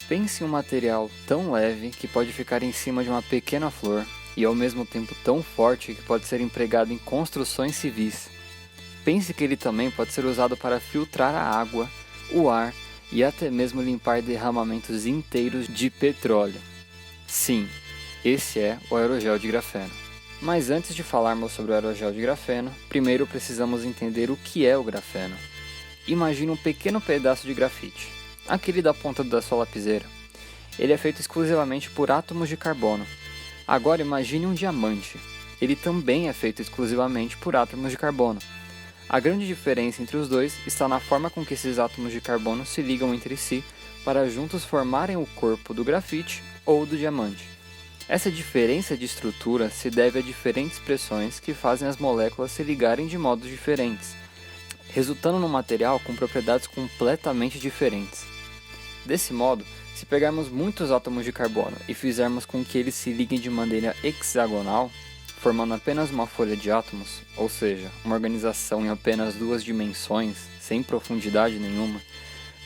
Pense em um material tão leve que pode ficar em cima de uma pequena flor e ao mesmo tempo tão forte que pode ser empregado em construções civis. Pense que ele também pode ser usado para filtrar a água, o ar e até mesmo limpar derramamentos inteiros de petróleo. Sim, esse é o aerogel de grafeno. Mas antes de falarmos sobre o aerogel de grafeno, primeiro precisamos entender o que é o grafeno. Imagine um pequeno pedaço de grafite, aquele da ponta da sua lapiseira. Ele é feito exclusivamente por átomos de carbono. Agora imagine um diamante. Ele também é feito exclusivamente por átomos de carbono. A grande diferença entre os dois está na forma com que esses átomos de carbono se ligam entre si para juntos formarem o corpo do grafite ou do diamante. Essa diferença de estrutura se deve a diferentes pressões que fazem as moléculas se ligarem de modos diferentes, resultando num material com propriedades completamente diferentes. Desse modo, se pegarmos muitos átomos de carbono e fizermos com que eles se liguem de maneira hexagonal, formando apenas uma folha de átomos, ou seja, uma organização em apenas duas dimensões, sem profundidade nenhuma,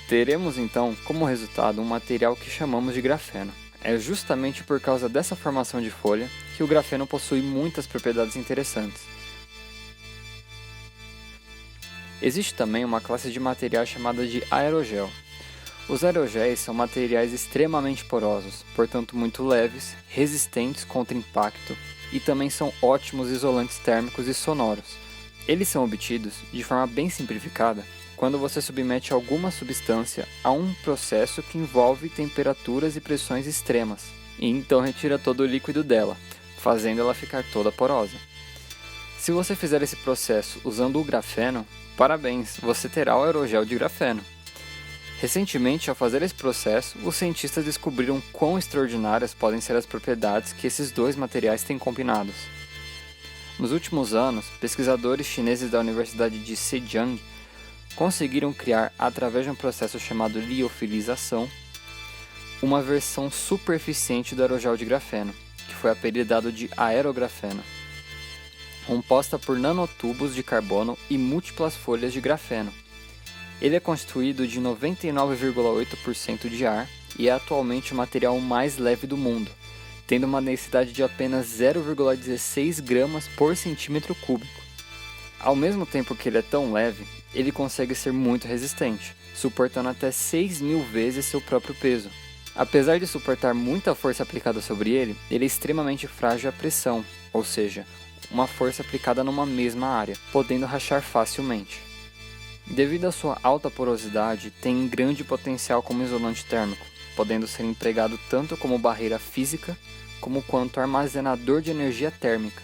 teremos então como resultado um material que chamamos de grafeno. É justamente por causa dessa formação de folha que o grafeno possui muitas propriedades interessantes. Existe também uma classe de materiais chamada de aerogel. Os aerogéis são materiais extremamente porosos, portanto muito leves, resistentes contra impacto e também são ótimos isolantes térmicos e sonoros. Eles são obtidos, de forma bem simplificada, quando você submete alguma substância a um processo que envolve temperaturas e pressões extremas, e então retira todo o líquido dela, fazendo ela ficar toda porosa. Se você fizer esse processo usando o grafeno, parabéns, você terá o aerogel de grafeno. Recentemente, ao fazer esse processo, os cientistas descobriram quão extraordinárias podem ser as propriedades que esses dois materiais têm combinados. Nos últimos anos, pesquisadores chineses da Universidade de Zhejiang conseguiram criar, através de um processo chamado liofilização, uma versão super eficiente do aerogel de grafeno, que foi apelidado de aerografeno, composta por nanotubos de carbono e múltiplas folhas de grafeno. Ele é constituído de 99,8% de ar e é atualmente o material mais leve do mundo, tendo uma densidade de apenas 0,16 gramas por centímetro cúbico. Ao mesmo tempo que ele é tão leve, ele consegue ser muito resistente, suportando até 6.000 vezes seu próprio peso. Apesar de suportar muita força aplicada sobre ele, ele é extremamente frágil à pressão, ou seja, uma força aplicada numa mesma área, podendo rachar facilmente. Devido à sua alta porosidade, tem grande potencial como isolante térmico, podendo ser empregado tanto como barreira física, como quanto armazenador de energia térmica,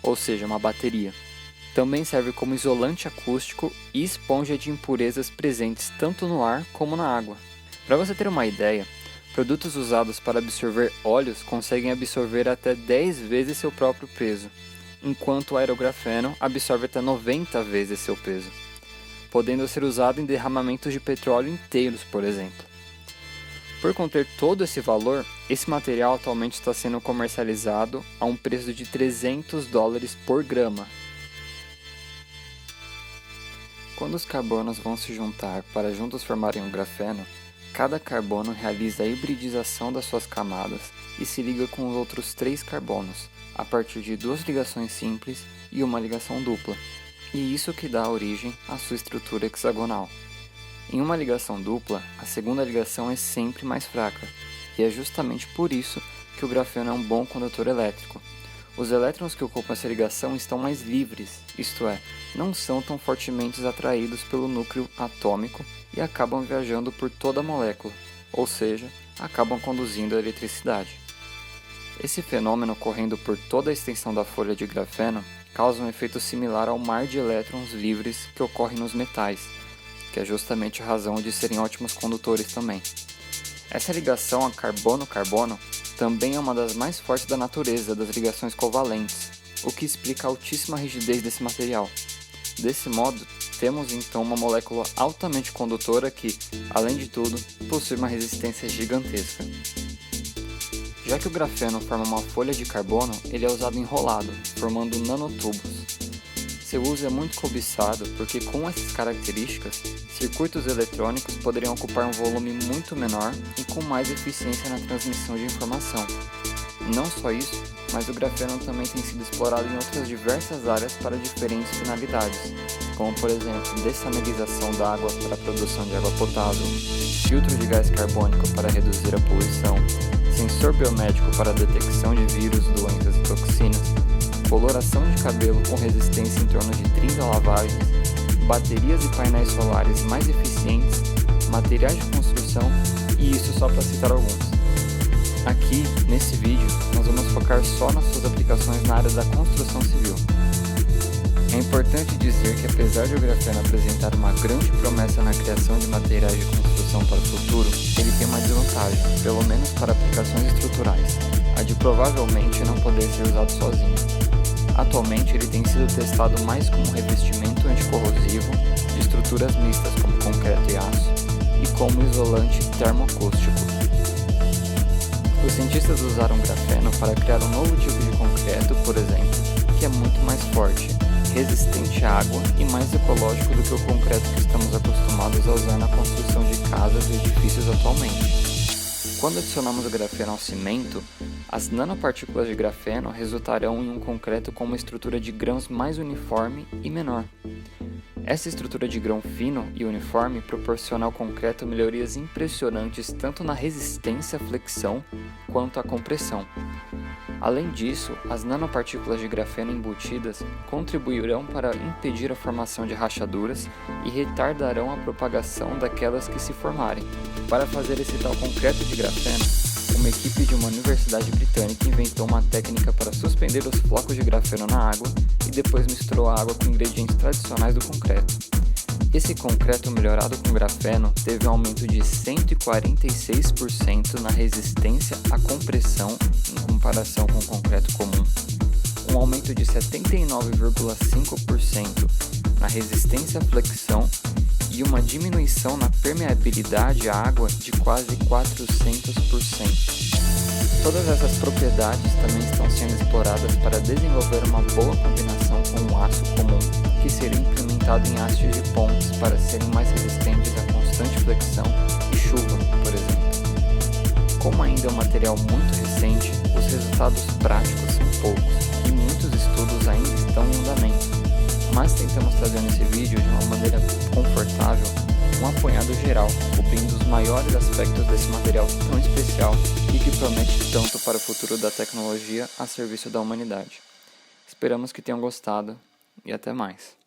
ou seja, uma bateria. Também serve como isolante acústico e esponja de impurezas presentes tanto no ar como na água. Para você ter uma ideia, produtos usados para absorver óleos conseguem absorver até 10 vezes seu próprio peso, enquanto o aerografeno absorve até 90 vezes seu peso, podendo ser usado em derramamentos de petróleo inteiros, por exemplo. Por conter todo esse valor, esse material atualmente está sendo comercializado a um preço de $300 por grama. Quando os carbonos vão se juntar para juntos formarem um grafeno, cada carbono realiza a hibridização das suas camadas e se liga com os outros 3 carbonos, a partir de 2 ligações simples e uma ligação dupla, e isso que dá origem à sua estrutura hexagonal. Em uma ligação dupla, a segunda ligação é sempre mais fraca, e é justamente por isso que o grafeno é um bom condutor elétrico. Os elétrons que ocupam essa ligação estão mais livres, isto é, não são tão fortemente atraídos pelo núcleo atômico e acabam viajando por toda a molécula, ou seja, acabam conduzindo a eletricidade. Esse fenômeno ocorrendo por toda a extensão da folha de grafeno causa um efeito similar ao mar de elétrons livres que ocorre nos metais, que é justamente a razão de serem ótimos condutores também. Essa ligação a carbono-carbono também é uma das mais fortes da natureza das ligações covalentes, o que explica a altíssima rigidez desse material. Desse modo, temos então uma molécula altamente condutora que, além de tudo, possui uma resistência gigantesca. Já que o grafeno forma uma folha de carbono, ele é usado enrolado, formando nanotubos. Seu uso é muito cobiçado porque, com essas características, Circuitos eletrônicos poderiam ocupar um volume muito menor e com mais eficiência na transmissão de informação. Não só isso, mas o grafeno também tem sido explorado em outras diversas áreas para diferentes finalidades, como por exemplo, dessalinização da água para a produção de água potável, filtro de gás carbônico para reduzir a poluição, sensor biomédico para a detecção de vírus, doenças e toxinas, coloração de cabelo com resistência em torno de 30 lavagens, baterias e painéis solares mais eficientes, materiais de construção e isso só para citar alguns. Aqui, nesse vídeo, nós vamos focar só nas suas aplicações na área da construção civil. É importante dizer que apesar de o grafeno apresentar uma grande promessa na criação de materiais de construção para o futuro, ele tem uma desvantagem, pelo menos para aplicações estruturais, a de provavelmente não poder ser usado sozinho. Atualmente ele tem sido testado mais como revestimento anticorrosivo de estruturas mistas como concreto e aço e como isolante termoacústico. Os cientistas usaram grafeno para criar um novo tipo de concreto, por exemplo, que é muito mais forte, resistente à água e mais ecológico do que o concreto que estamos acostumados a usar na construção de casas e edifícios atualmente. Quando adicionamos o grafeno ao cimento, as nanopartículas de grafeno resultarão em um concreto com uma estrutura de grãos mais uniforme e menor. Essa estrutura de grão fino e uniforme proporciona ao concreto melhorias impressionantes tanto na resistência à flexão quanto à compressão. Além disso, as nanopartículas de grafeno embutidas contribuirão para impedir a formação de rachaduras e retardarão a propagação daquelas que se formarem. Para fazer esse tal concreto de grafeno, uma equipe de uma universidade britânica inventou uma técnica para suspender os flocos de grafeno na água e depois misturou a água com ingredientes tradicionais do concreto. Esse concreto melhorado com grafeno teve um aumento de 146% na resistência à compressão em comparação com o concreto comum, um aumento de 79,5% na resistência à flexão e uma diminuição na permeabilidade à água de quase 400%. Todas essas propriedades também estão sendo exploradas para desenvolver uma boa combinação com um aço comum, que seria implementado em hastes de pontes para serem mais resistentes à constante flexão e chuva, por exemplo. Como ainda é um material muito recente, os resultados práticos são poucos e muitos estudos ainda estão em andamento, mas tentamos trazer nesse vídeo de uma maneira confortável um apanhado geral, cobrindo os maiores aspectos desse material tão especial e que promete tanto para o futuro da tecnologia a serviço da humanidade. Esperamos que tenham gostado e até mais.